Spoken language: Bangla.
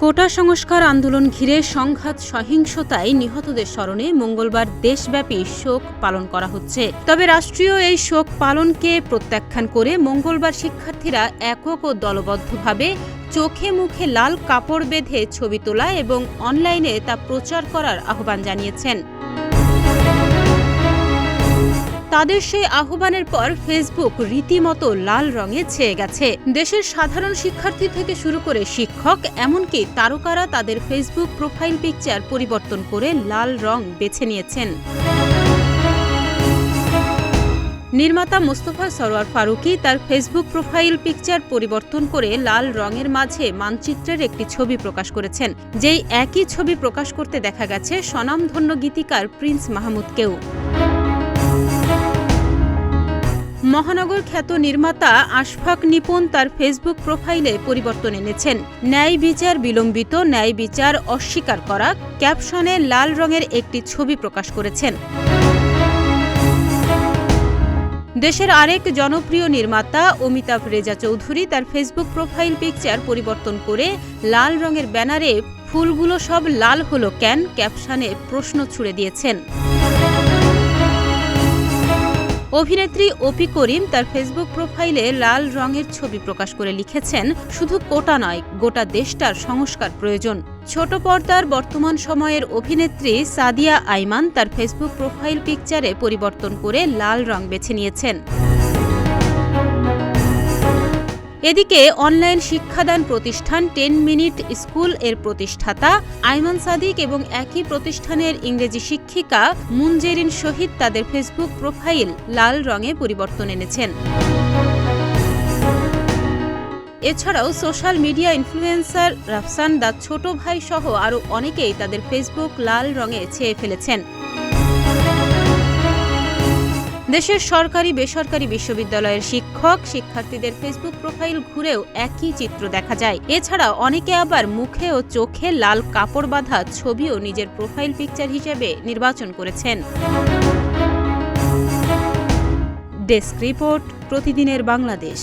কোটা সংস্কার আন্দোলন ঘিরে সংঘাত সহিংসতায় নিহতদের স্মরণে মঙ্গলবার দেশব্যাপী শোক পালন করা হচ্ছে। তবে রাষ্ট্রীয় এই শোক পালনকে প্রত্যাখ্যান করে মঙ্গলবার শিক্ষার্থীরা একক ও দলবদ্ধভাবে চোখে মুখে লাল কাপড় বেঁধে ছবি তোলা এবং অনলাইনে তা প্রচার করার আহ্বান জানিয়েছেন। তাদের সেই আহ্বানের পর ফেসবুক রীতিমতো লাল রঙে ছেয়ে গেছে। দেশের সাধারণ শিক্ষার্থী থেকে শুরু করে শিক্ষক, এমনকি তারকারা তাদের ফেসবুক প্রোফাইল পিকচার পরিবর্তন করে লাল রং বেছে নিয়েছেন। নির্মাতা মোস্তফা সরোয়ার ফারুকী তার ফেসবুক প্রোফাইল পিকচার পরিবর্তন করে লাল রঙের মাঝে মানচিত্রের একটি ছবি প্রকাশ করেছেন, যেই একই ছবি প্রকাশ করতে দেখা গেছে স্বনামধন্য গীতিকার প্রিন্স মাহমুদকেও। মহানগর খ্যাত নির্মাতা আশফাক নিপুণ তার ফেসবুক প্রোফাইলে পরিবর্তন এনেছেন। ন্যায় বিচার বিলম্বিত, ন্যায় বিচার অস্বীকার করা ক্যাপশনে লাল রঙের একটি ছবি প্রকাশ করেছেন। দেশের আরেক জনপ্রিয় নির্মাতা অমিতাভ রেজা চৌধুরী তার ফেসবুক প্রোফাইল পিকচার পরিবর্তন করে লাল রঙের ব্যানারে ফুলগুলো সব লাল হলো কেন ক্যাপশনে প্রশ্ন ছুড়ে দিয়েছেন। অভিনেত্রী অপি করিম তার ফেসবুক প্রোফাইলে লাল রঙের ছবি প্রকাশ করে লিখেছেন, শুধু কোটা নয়, গোটা দেশটার সংস্কার প্রয়োজন। ছোট পর্দার বর্তমান সময়ের অভিনেত্রী সাদিয়া আইমান তার ফেসবুক প্রোফাইল পিকচারে পরিবর্তন করে লাল রং বেছে নিয়েছেন। এদিকে অনলাইন শিক্ষাদান প্রতিষ্ঠান 10 মিনিট স্কুল এর প্রতিষ্ঠাতা আইমান সাদিক এবং একই প্রতিষ্ঠানের ইংরেজি শিক্ষিকা মুনজেরিন শহীদ তাদের ফেসবুক প্রোফাইল লাল রঙে পরিবর্তন এনেছেন। এছাড়াও সোশ্যাল মিডিয়া ইনফ্লুয়েন্সার রাফসান দা ছোট ভাই সহ আরও অনেকেই তাদের ফেসবুক লাল রঙে ছেয়ে ফেলেছেন। দেশের সরকারি বেসরকারি বিশ্ববিদ্যালয়ের শিক্ষক শিক্ষার্থীদের ফেসবুক প্রোফাইল ঘুরেও একই চিত্র দেখা যায়। এছাড়া অনেকে আবার মুখে ও চোখে লাল কাপড় বাঁধা ছবিও নিজের প্রোফাইল পিকচার হিসেবে নির্বাচন করেছেন। ডেস্ক রিপোর্ট, প্রতিদিনের বাংলাদেশ।